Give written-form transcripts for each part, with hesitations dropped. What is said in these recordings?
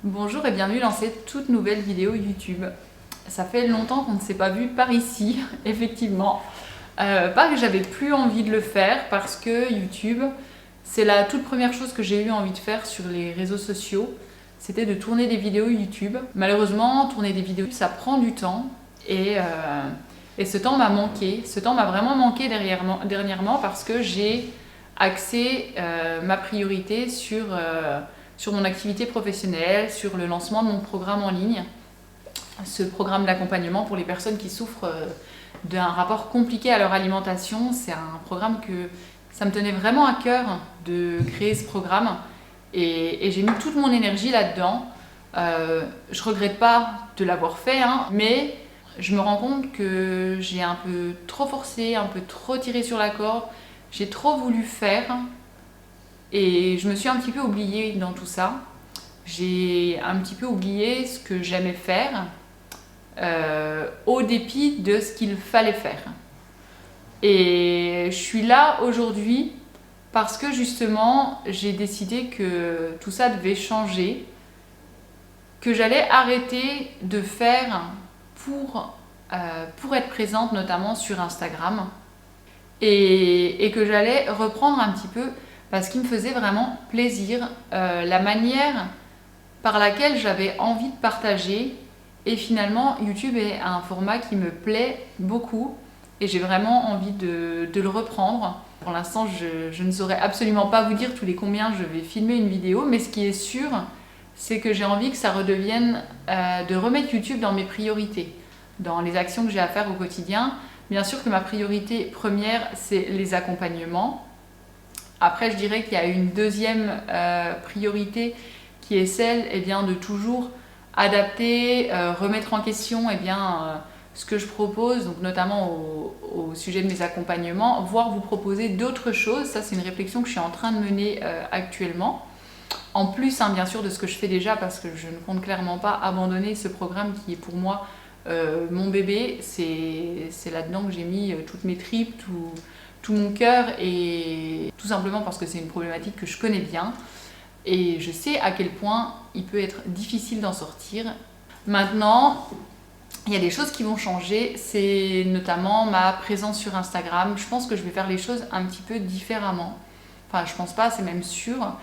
Bonjour et bienvenue dans cette toute nouvelle vidéo YouTube. Ça fait longtemps qu'on ne s'est pas vu par ici, effectivement. Pas que j'avais plus envie de le faire parce que YouTube, c'est la toute première chose que j'ai eu envie de faire sur les réseaux sociaux. C'était de tourner des vidéos YouTube. Malheureusement, tourner des vidéos, ça prend du temps et ce temps m'a manqué. Ce temps m'a vraiment manqué dernièrement parce que j'ai axé ma priorité sur mon activité professionnelle, sur le lancement de mon programme en ligne, ce programme d'accompagnement pour les personnes qui souffrent d'un rapport compliqué à leur alimentation. C'est un programme que ça me tenait vraiment à cœur de créer ce programme et j'ai mis toute mon énergie là-dedans. Je regrette pas de l'avoir fait, mais je me rends compte que j'ai un peu trop forcé, un peu trop tiré sur la corde, j'ai trop voulu faire. Et je me suis un petit peu oubliée dans tout ça. J'ai un petit peu oublié ce que j'aimais faire au dépit de ce qu'il fallait faire. Et je suis là aujourd'hui parce que justement j'ai décidé que tout ça devait changer, que j'allais arrêter de faire pour être présente notamment sur Instagram et que j'allais reprendre un petit peu parce qu'il me faisait vraiment plaisir, la manière par laquelle j'avais envie de partager. Et finalement, YouTube est un format qui me plaît beaucoup et j'ai vraiment envie de le reprendre. Pour l'instant, je ne saurais absolument pas vous dire tous les combien je vais filmer une vidéo, mais ce qui est sûr, c'est que j'ai envie que ça redevienne de remettre YouTube dans mes priorités, dans les actions que j'ai à faire au quotidien. Bien sûr que ma priorité première, c'est les accompagnements. Après, je dirais qu'il y a une deuxième priorité qui est celle de toujours adapter, remettre en question ce que je propose, donc notamment au sujet de mes accompagnements, voire vous proposer d'autres choses. Ça, c'est une réflexion que je suis en train de mener actuellement. En plus, bien sûr, de ce que je fais déjà, parce que je ne compte clairement pas abandonner ce programme qui est pour moi mon bébé. C'est là-dedans que j'ai mis toutes mes tripes, tout mon cœur, et tout simplement parce que c'est une problématique que je connais bien et je sais à quel point il peut être difficile d'en sortir. Maintenant, il y a des choses qui vont changer, c'est notamment ma présence sur Instagram. Je pense que je vais faire les choses un petit peu différemment. Enfin, je pense pas, c'est même sûr.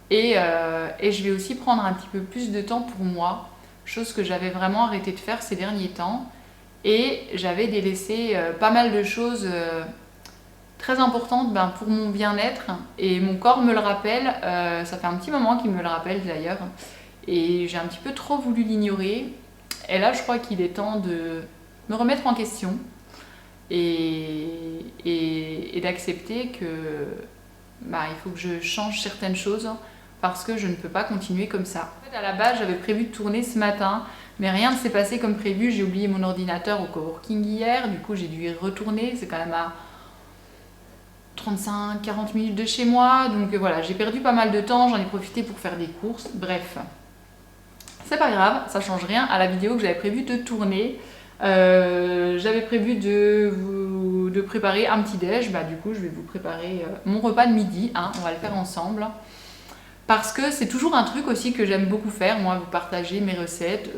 Et je vais aussi prendre un petit peu plus de temps pour moi, chose que j'avais vraiment arrêté de faire ces derniers temps. Et j'avais délaissé pas mal de choses très importante pour mon bien-être et mon corps me le rappelle, ça fait un petit moment qu'il me le rappelle d'ailleurs et j'ai un petit peu trop voulu l'ignorer et là je crois qu'il est temps de me remettre en question et d'accepter que il faut que je change certaines choses parce que je ne peux pas continuer comme ça. En fait, à la base j'avais prévu de tourner ce matin mais rien ne s'est passé comme prévu, j'ai oublié mon ordinateur au coworking hier, du coup j'ai dû y retourner, c'est quand même à 35-40 minutes de chez moi, donc voilà, j'ai perdu pas mal de temps, j'en ai profité pour faire des courses, bref. C'est pas grave, ça change rien à la vidéo que j'avais prévu de tourner. J'avais prévu de préparer un petit déj, du coup je vais vous préparer mon repas de midi, on va le faire ensemble. Parce que c'est toujours un truc aussi que j'aime beaucoup faire, moi, vous partager mes recettes.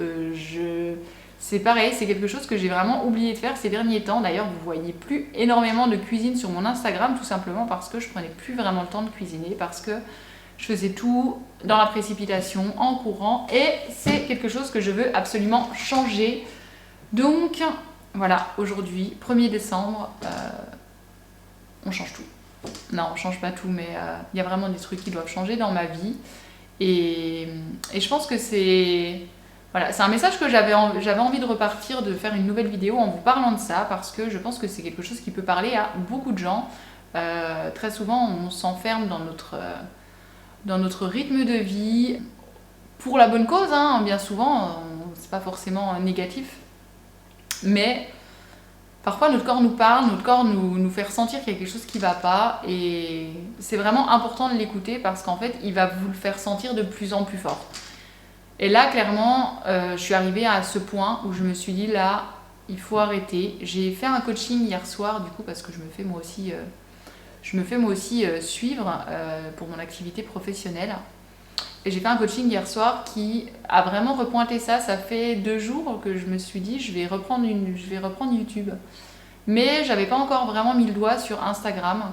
C'est pareil, c'est quelque chose que j'ai vraiment oublié de faire ces derniers temps. D'ailleurs, vous voyez plus énormément de cuisine sur mon Instagram, tout simplement parce que je prenais plus vraiment le temps de cuisiner, parce que je faisais tout dans la précipitation, en courant, et c'est quelque chose que je veux absolument changer. Donc, voilà, aujourd'hui, 1er décembre, on change tout. Non, on change pas tout, mais il y a vraiment des trucs qui doivent changer dans ma vie. Et je pense que c'est un message que j'avais envie de repartir, de faire une nouvelle vidéo en vous parlant de ça, parce que je pense que c'est quelque chose qui peut parler à beaucoup de gens. Très souvent, on s'enferme dans notre rythme de vie, pour la bonne cause, bien souvent, c'est pas forcément négatif, mais parfois notre corps nous parle, notre corps nous fait ressentir qu'il y a quelque chose qui va pas et c'est vraiment important de l'écouter parce qu'en fait il va vous le faire sentir de plus en plus fort. Et là clairement je suis arrivée à ce point où je me suis dit là il faut arrêter. J'ai fait un coaching hier soir du coup parce que je me fais moi aussi suivre pour mon activité professionnelle Et j'ai fait un coaching hier soir qui a vraiment repointé ça. Ça fait 2 jours que je me suis dit je vais reprendre YouTube. Mais j'avais pas encore vraiment mis le doigt sur Instagram.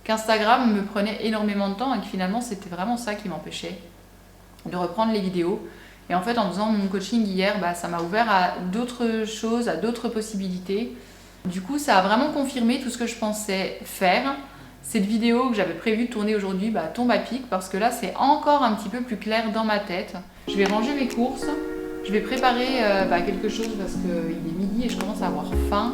Qu'Instagram me prenait énormément de temps et que finalement c'était vraiment ça qui m'empêchait de reprendre les vidéos. Et en fait en faisant mon coaching hier, ça m'a ouvert à d'autres choses, à d'autres possibilités. Du coup ça a vraiment confirmé tout ce que je pensais faire. Cette vidéo que j'avais prévu de tourner aujourd'hui tombe à pic parce que là c'est encore un petit peu plus clair dans ma tête. Je vais ranger mes courses, je vais préparer quelque chose parce qu'il est midi et je commence à avoir faim.